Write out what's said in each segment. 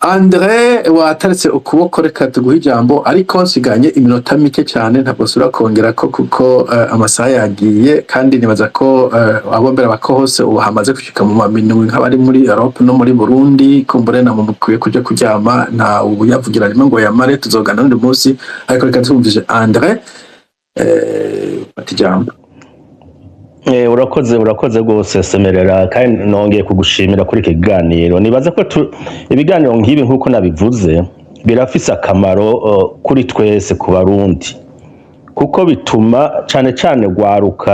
Andre wataretse ukuboko reka tuguhe ijambo ariko nsiganye iminota mike cyane ntabwo sura kongera ko kuko amasaha yagiye kandi nibaza ko abo mbere bako hose ubu hamaze gushika mu maminwe nk'abari muri Europe no muri Burundi kumbure na mukwiye kuja kuryama nta ubu yavugira rimwe ngo yamare tuzogana n'undi munsi ariko reka tumvije Andre ijambo. urakoze rwose Semerera kandi nongeye kugushimira kuri iki kiganiro. Nibaza ko ibiganiro nk'ibi nk'uko nabivuze birafise akamaro kuri twese ku Barundi, kuko bituma cyane cyane rwaruka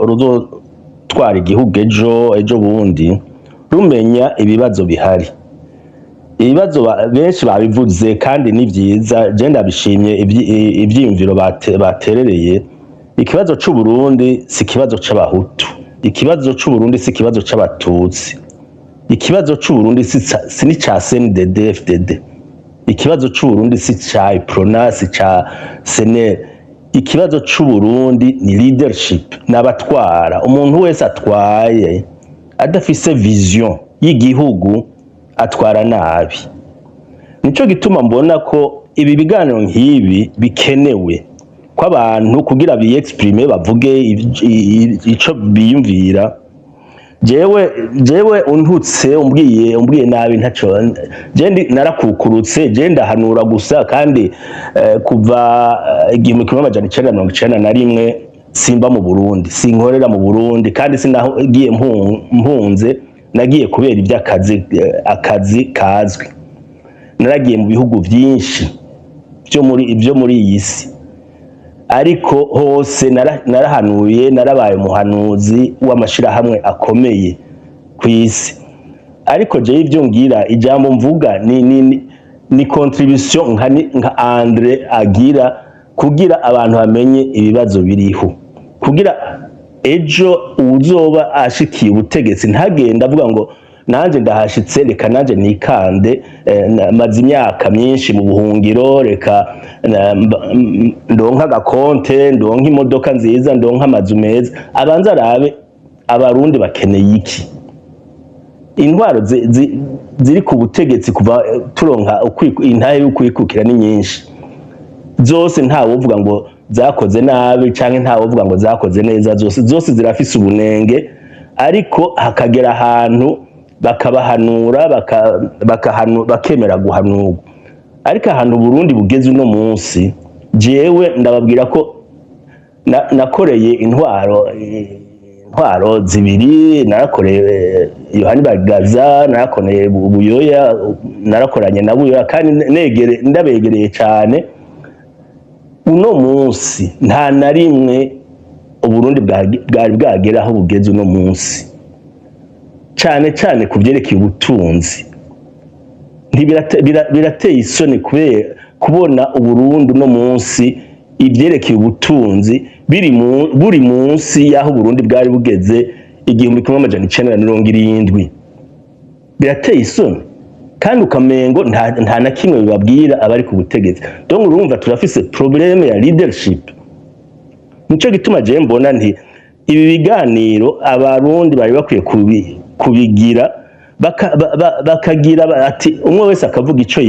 ruzotwara igihugu ejo bundi rumenya ibibazo bihari. Ibibazo benshi babivuze kandi ni byiza, je ndabishimye ivyiyumviro baterereye. Ikibazo c'u Burundi si ikibazo c'abahutu, ikibazo c'u Burundi si ikibazo c'abatutsi, ikibazo c'u Burundi si ni ca CNDD FDD, ikibazo c'u Burundi si ca IPRONA si ca SNL. Ikibazo c'u Burundi ni leadership, n'abatwara. Umuntu wese atwaye adafise vision y'igihugu atwara nabi. Nico gituma mbona ko ibi biganiro nk'ibi bikenewe ko abantu kugira bi-exprime bavuge ico biyumvira. Jewe untutse umbwiye nabi ntaco je narakukurutse, je ndahanura gusa kandi kuva 1991 simba mu Burundi, sinkorera mu Burundi kandi sinagiye mpunze, nagiye kubera iby'akazi kazwi. Naragiye mu bihugu byinshi byo muri iyi si, ariko hose narahanuye, narabaye umuhanuzi w'amashirahamwe akomeye ku isi. Ariko je ivyo ngira, ijambo mvuga ni contribution nka Andre agira kugira abantu bamenye ibibazo biriho, kugira ejo uzoba ashikiye ubutegetsi ntagenda avuga ngo nanje ndahashitse reka nanje nikande, maze imyaka myinshi mu buhungiro, reka ndonka agakonte, ndonka imodoka nziza, ndonka amazu meza. Abanza arabe Abarundi bakeneye iki. Intwaro ziri ku butegetsi kuva turonka intahe y'ukwikukira ni nyinshi, zose ntawe uvuga ngo zakoze nabi canke ntawe uvuga ngo zakoze neza. Zose zirafise ubunenge, ariko hakagera ahantu bakabahanura bakemera guhanurwa. Ariko ahantu Burundi bugeze uno munsi, jewe ndababwira ko nakoreye intwaro zibiri. Narakoreye Yohani Bagaza, narakoreye Buyoya, narakoranye na Buyoya kandi ndabegereye cyane. Uno munsi nta na rimwe Uburundi bwari bwagera aho bugeze uno munsi, cyane cyane kuvyerekeye ubutunzi. Birateye isoni kubona Uburundi uno munsi ivyerekeye ubutunzi buri munsi y'aho Burundi bwari bugeze 1970. Birateye isoni kandi ukamengo nta na kimwe bibabwira abari ku butegetsi. Donc urumva turafise problème ya leadership. Nico gituma je mbona nti ibi biganiro Abarundi bari bakwiye kubigira, bakagira ati umwe wese akavuga ico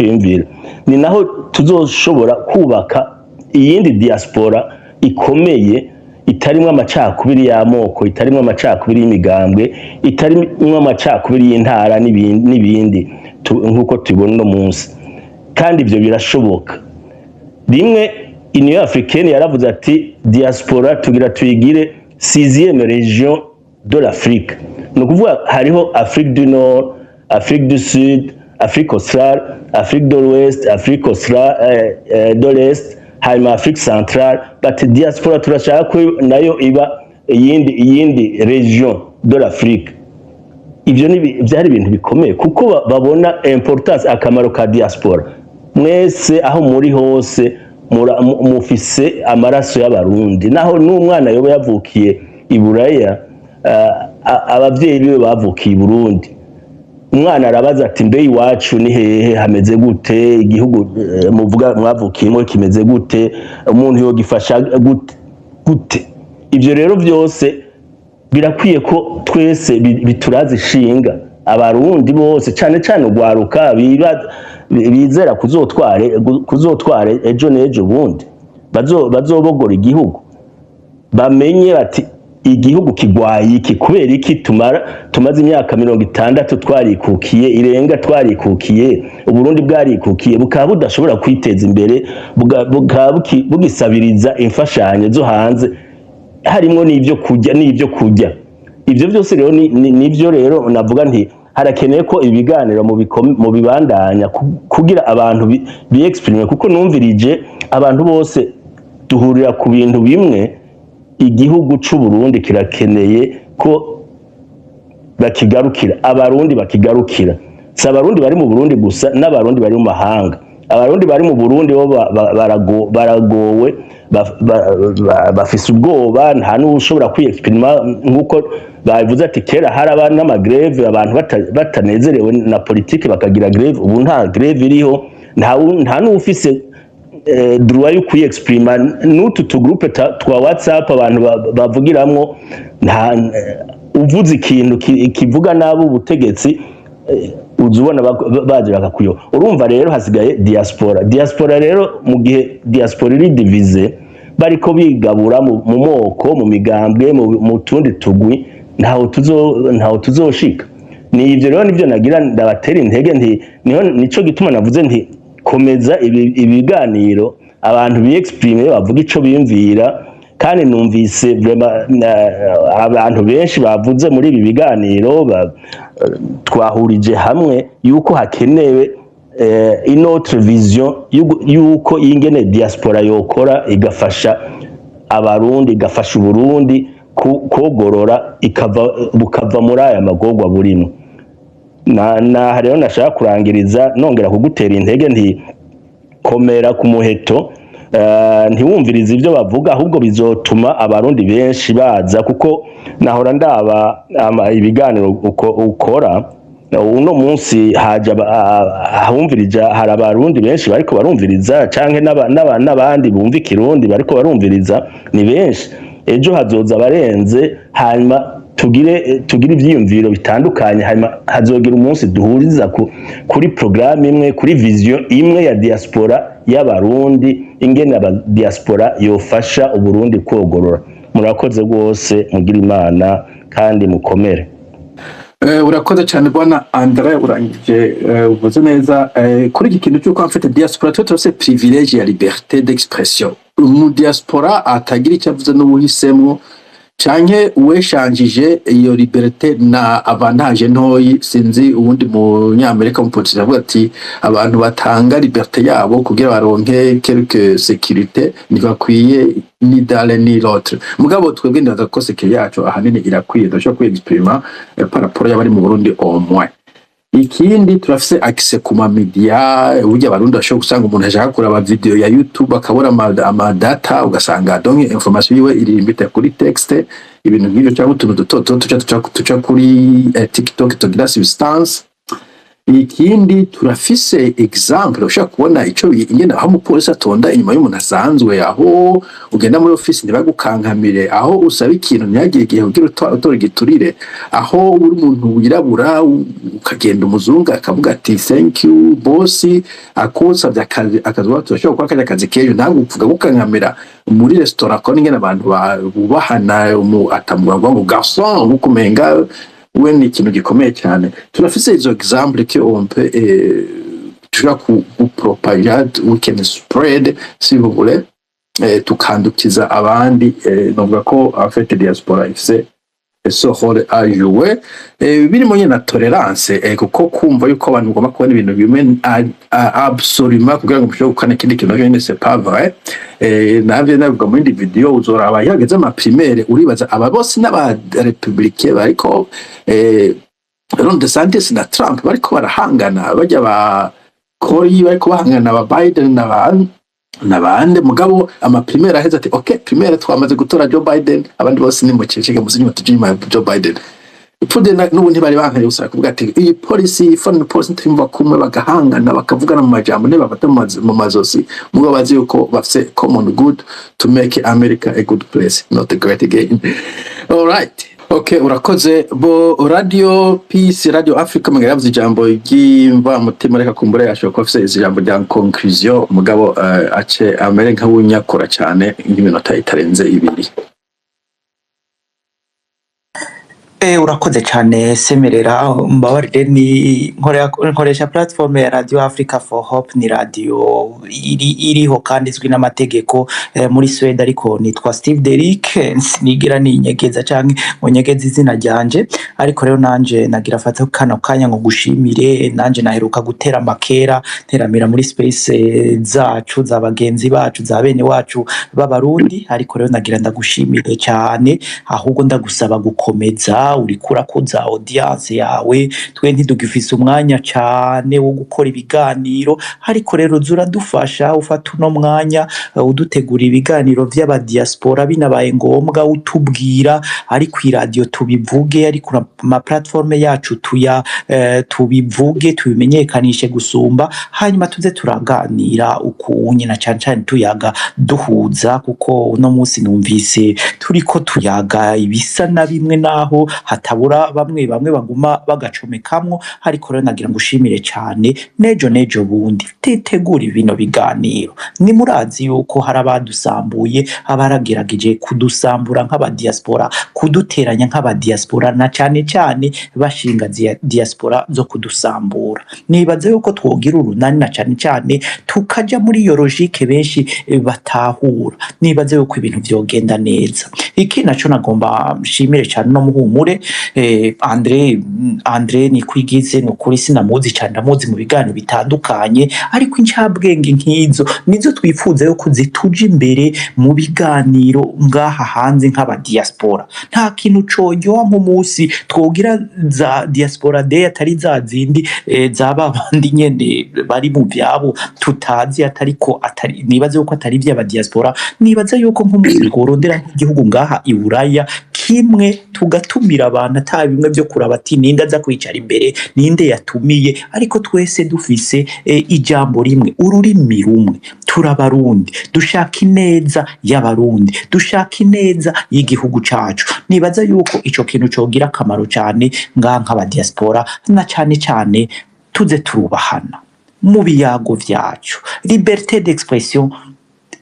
yiyumvira, ni naho tuzoshobora kubaka iyindi diaspora ikomeye, itarimwe amacakubiri y'amoko, itarimwe amacakubiri y'imigambwe, itarimwe amacakubiri y'intara n'ibindi nkuko tubona no munsi. Kandi ibyo birashoboka. Rimwe Union Africaine yaravuze ati diaspora tugira tuyigire 6e région de l'Afrique. No kuvuga hariho Afrique du Nord, Afrique du Sud, Afrique australe, Afrique de l'Ouest, Afrique de l'Est, hanyuma Afrique centrale. But diaspora turashaka ko nayo iba iyindi region de l'Afrique. Ivyo byari ibintu bikomeye kuko babona importance, akamaro ka diaspora. Mwese aho muri hose mufise amaraso y'Abarundi, naho n'umwana yoba yavukiye i Buraya, abavyeyi biwe bavukiye i Burundi. Umwana arabaza ati mbe iwacu ni hehe, hameze gute, igihugu muvuga mwavukiyemo kimeze gute, umuntu yogifasha gute. Ivyo rero byose birakwiye ko twese bituraza ishinga abarundi bose cane cane ugwaruka bizera kuzotware ejo n'ejo bundi bazobogora igihugu, bamenye bati igihugu kigwaye iki, kubera iki tumaze imyaka 60 twarikukiye irenga, twarikukiye Uburundi bwarikukiye bukaba budashobora kwiteza imbere, bugisabiriza imfashanyo zo hanze harimo n'ivyo kurya. Ivyo byose rero nivyo rero navuga nti harakeneye ko ibiganiro mu bibandanya kugira abantu bi exprime, kuko numvirije abantu bose duhurira ku bintu bimwe. Igihugu c'u Burundi kirakeneye ko bakigarukira, abarundi bakigarukira, si abarundi bari mu Burundi gusa, n'abarundi bari mu mahanga. Abarundi bari mu Burundi bo baragowe, bafise ubwoba, nta n'ushobora kwiyexprima nk'uko bavuze ati kera haraba n'amagreve abantu batanezerewe na politike bakagira greve. Ubu nta greve iriho, nta n'ufise droit yo kwiyexprima. N'utu tugroupe twa WhatsApp abantu bavugiramwo, uvuze ikintu kivuga nabo ubutegetsi uzubona baje bakakuyo. Urumva rero hasigaye diaspora rero mu gihe diaspora iri divize bariko bigabura mu moko, mu migambwe, mu tundi tugwi, ntaho tuzoshika. Ni ivyo rero nivyo nagira ndabatera intege, nico gituma navuze nti komeza ibiganiro, abantu bi-exprime bavuga ico biyumvira. Kandi numvise abantu benshi bavuze muri ibi biganiro, twahurije hamwe yuko hakenewe inotre vision yuko ingene diaspora yokora igafasha abarundi, igafasha Uburundi kogorora, bukava muri aya magorwa burimo. Na rero nashaka kurangiriza nongera kugutera intege nti komera ku muheto, ntiwumvirize ibyo bavuga, ahubwo bizotuma abarundi benshi baza, kuko nahora ndaba ibiganiro ukora uno munsi haje ahumvirija, hari abarundi benshi bariko barumviriza, canke n'abandi bumva ikirundi bariko barumviriza, ni benshi. Ejo hazoza barenze, hanyuma tugire ivyiyumviro bitandukanye, hanyuma hazogira umunsi duhuriza kuri programme imwe, kuri vision imwe ya diaspora y'abarundi, ingene aba diaspora yofasha Uburundi kogorora. Murakoze rwose, mugira Imana kandi mukomere. Urakoze cyane bwana Andre, urangije uvuze neza kuri iki kintu cy'uko mfite diaspora turose privilege ya liberté d'expression. Mu diaspora atagira icyo avuze n'ubuhisemo canke uweshanjije iyo liberté na avantage ntoyi. Sinzi ubundi mu Nyamerika mu politiki avuga ati abantu batanga liberté yabo kugira baronke quelque sécurité ntibakwiye ni dale ni l'autre. Mugabo twebwe ndaza ko sécurité yacu ahanini irakwiye, ndashaka kwexprima par rapport y'abari mu Burundi au moins. Ikindi turafise accès ku ma media, burya abarundi bashobora gusanga umuntu ashaka kuraba video ya YouTube akabura ama data, ugasanga donc information yiwe iri limitée kuri texte, ibintu nk'ivyo cyangwa utuntu tuca kuri TikTok tugira substance. Ikindi turafise example ushaka kubona ico ingene aho umupolisi atonda inyuma y'umuntu asanzwe, aho ugenda muri office ntibagukankamire, aho usaba ikintu ntihagire igihe ugira utora igiturire, aho uri umuntu wirabura ukagenda umuzungu akavuga ati thank you boss, akusabye akazi turashobora gukora kanya kazi kejo, ntaguvuga gukankamira muri restaurant ko ingene abantu bubahana, atamugwa ngo garçon ngukumenga we ni ikintu gikomeye cyane. Turafise izo example que on peut tushobora kupropager, we can spread si vous voulez, tukandukiza abandi. Novuga ko afite diaspora ifise sohore a jouer birimo nyine na tolerance, kuko kumva yuko abantu bagomba kubona ibintu bimwe absolument kugira ngo mushobore gukana ikindi kintu nyine c'est pas vrai. Navyo navuga muri ndi video uzoraba yageze ama primaire, uribaza aba bose n'aba républicain bariko Ron DeSantis na Trump bariko barahangana, bajya ba Cory bariko bahangana, ba Biden nabande mugabo ama primaire aheza ati okay primaire twamaze gutora Joe Biden, abandi bose ni mu cicege muzinyuma tujima Joe Biden. Ipfude n'ubu ntibari bankaye usaka kuvuga ati iyi policy foreign policy ntimva kumwe bagahangana bakavugana mu majambo ne bafata mu mazosi, mugabo bazi yuko bafise common good to make America a good place, not a great again. All right. Okay, urakoze. Bo Radio Peace, Radio Africa mugabo yavuze ijambo ry'imva mutima, reka kumbure yashobora kuba afise ijambo rya conclusion mugabo ace amere nk'unyakora cyane nk'iminota itarenze 2. Urakoze cyane Semerera, mbabarire ni nkoresha platform ya Radio Africa for Hope, ni radio iriho kandi izwi n'amategeko muri Sweden, ariko nitwa Steve Derrick, sinigira ninyegeza canke ngonyegeza izina ryanje, ariko rero nanje nagira fata kano kanya ngo gushimire. Nanje naheruka gutera makera teramira muri space zacu za bagenzi bacu za bene wacu b'abarundi, ariko rero nagira ndagushimire cyane, ahubwo ndagusaba gukomeza urikura kuza audience yawe. Twe ntidugifise umwanya cyane wo gukora ibiganiro, ariko rero zuradufasha ufata uno mwanya udutegura ibiganiro vy'aba diaspora, binabaye ngombwa utubwira ari ku radio tubivuge, ari ku ma platform yacu tubivuge tubimenyekanishe gusumba, hanyuma tuze turaganira ukunye na cyane tuyaga duhuza, kuko uno munsi numvise turiko tuyaga ibisa na bimwe naho hatabura bamwe baguma bagacomekamwo. Ariko rero nagira ngushimire cyane, nejo bundi titegura ibino biganiro. Ni murazi yuko hari abadusambuye, abaragerageje kudusambura nk'aba diaspora, kuduteranya nk'aba diaspora, na cyane bashinga diaspora zo kudusambura. Nibaze yuko twogira urunani na cyane tukaja muri iyo logique benshi batahura. Nibaze yuko ibintu vyogenda neza. Iki naco nagomba shimire cyane no muhumure Andre ni kwigize no kuri sinamuzi cyane, ndamuzi mu biganiro bitandukanye, ariko incabwenge nk'izo nizo twifuza yo kuzituje imbere mu biganiro ngaha hanze nk'aba diaspora. Nta kintu coyoha nk'umunsi twogira za diaspora day atari za zindi zaba bandi nyene bari mu byabo tutazi, atari nibaze yuko atari by'aba diaspora. Nibaze yuko nk'umunsi tworondera nk'igihugu ngaha i Buraya kimwe tugatumira abantu, ata bimwe byo kuraba ati ninde aza kwicara imbere, ninde yatumiye, ariko twese dufise ijambo rimwe, ururimi rumwe. Turabarundi, dushaka ineza y'abarundi, dushaka ineza y'igihugu cacu. Nibaza yuko ico kintu cogira akamaro cyane nk'aba diaspora, na cyane tuze turubahana mu biyago vyacu. Liberté d'expression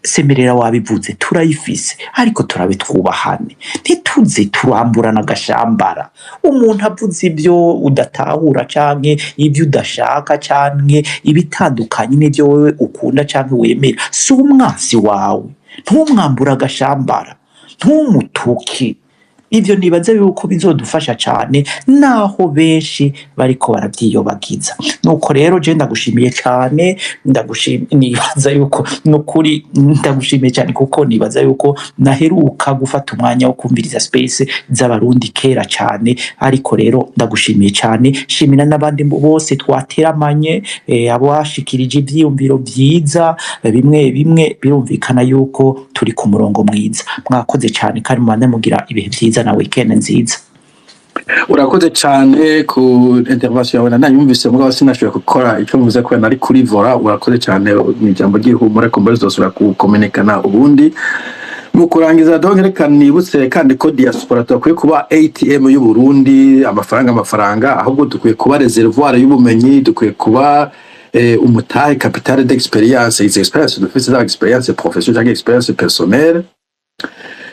Semerera wabivuze turayifise, ariko turabe twubahane, ntituze turamburana agashambara. Umuntu avuze ibyo udatahura canke ibyo udashaka canke ibitandukanye n'ibyo wewe ukunda canke wemera, si umwansi wawe. Ntumwambura agashambara, ntumutuke. Ivyo nibaze yuko bizodufasha cyane, naho benshi bariko baravyiyobagiza. Nuko rero je ndagushimiye cyane, nibaza yuko nukuri ndagushimiye cyane, kuko nibaza yuko naheruka gufata umwanya wo kumviriza space z'abarundi kera cyane. Ariko rero ndagushimiye cyane, shimira n'abandi bose twateramanye, abashikirije ivyiyumviro vyiza bimwe birumvikana yuko turi ku murongo mwiza. Mwakoze cyane kandi mubane mugira ibihe vyiza na weekend nziza. Urakoze cyane ku intervention yawe, nanyumvise mugabo sinashoboye gukora icyo mvuze ko nari kuri vora. Urakoze cyane, ni ijambo ry'ihumure ko mbere zosura kukomunikana ubundi. Mu kurangiza reka nibutse kandi ko diaspora tukwiye kuba ATM y'u Burundi, amafaranga, ahubwo dukwiye kuba reservoir y'ubumenyi, dukwiye kuba umutahe capital d'experience, izi experience dufite za experience professionnelle cyangwa experience personnelle.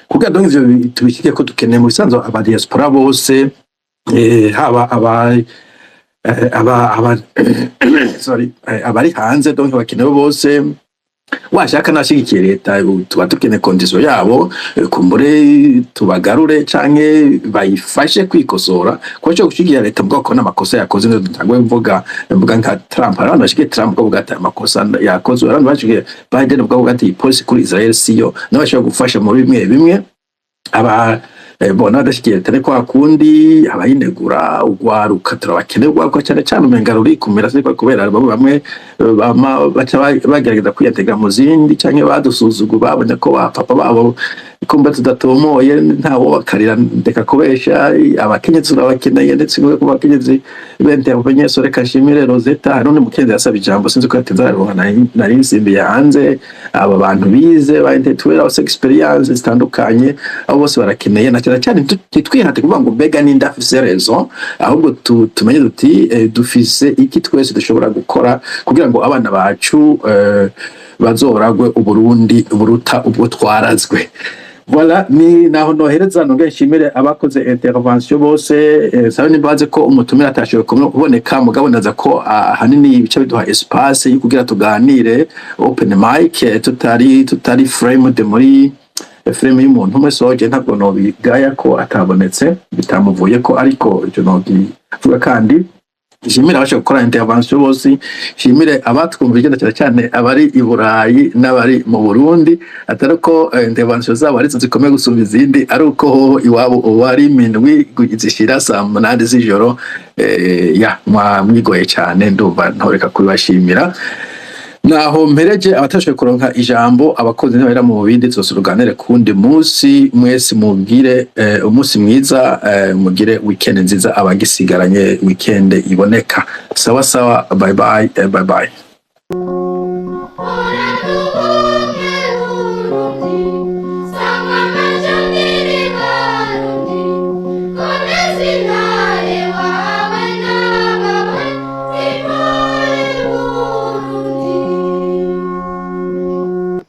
Kuko donc ivyo tubishike ko dukeneye mu bisanzwe aba diaspora bose, haba abari hanze, donc bakenewe bose. Washaka nashigikiye leta, tuba dukeneye condition yabo, kumbure tubagarure canke bayifashe kwikosora. Ko cyo gushigira leta bwoko n'amakosa yakoze, no dutangwe mvuga nka Trump. Abantu bashigiye Trump bwo gata amakosa yakoze, abantu bashigiye Biden bwo gata policy kuri Israel siyo, no bashobora gufasha mu bimwe aba bona dashikiye tane kwa kundi abayinegura ugwaruka turabakenerwa ko cyane umenga ruri kumera se kubera bamwe baca bagerageza kwiyategera mu zindi canke badusuzugura babonye ko papa babo kumba tudatomoye ntawo bakarira ndeka kubesha abakenyezi turabakeneye ndetse ngo ku bakenyezi bente abanyesore Kashimire Rosetta none mukenzi yasaba ijambo sinzi ko yateza nari nsimbiye hanze aba bantu bize ba intellectual experience zitandukanye abo bose barakeneye na cyane twihate kuvuga ngo mbega ninda afise raison ahubwo tumenye duti dufise iki twese dushobora gukora kugira ngo abana bacu bazoragwe Uburundi buruta ubwo twarazwe. Voilà, ni naho nohereza nonge nshimire abakoze intervention bose sabe nimbaze ko umutumira atashoboye kuboneka mugabo ndaza ko hanini ibice biduha espace yo kugira tuganire open mic tutari framed muri frame y'umuntu umwe soje ntabwo no bigaya ko atabonetse bitamuvuye ko ariko icyo no givuga kandi shimire abasha gukora intervention bose shimire abatwumva igenda cyane abari i Burayi n'abari mu Burundi atari ko intervention zabo ari zikomeye gusumba izindi ari uko iwabo wari minwi guzishira saa 8 z'ijoro ya mwigoye cyane ndumva ntoreka kubashimira naho mpereje abatashoboye kuronka ijambo abakozi n'abera mu bindi tuzosuruganire kundi munsi mwese mubwire umunsi mwiza mugire weekend nziza abagisigaranye weekend iboneka sawa bye bye.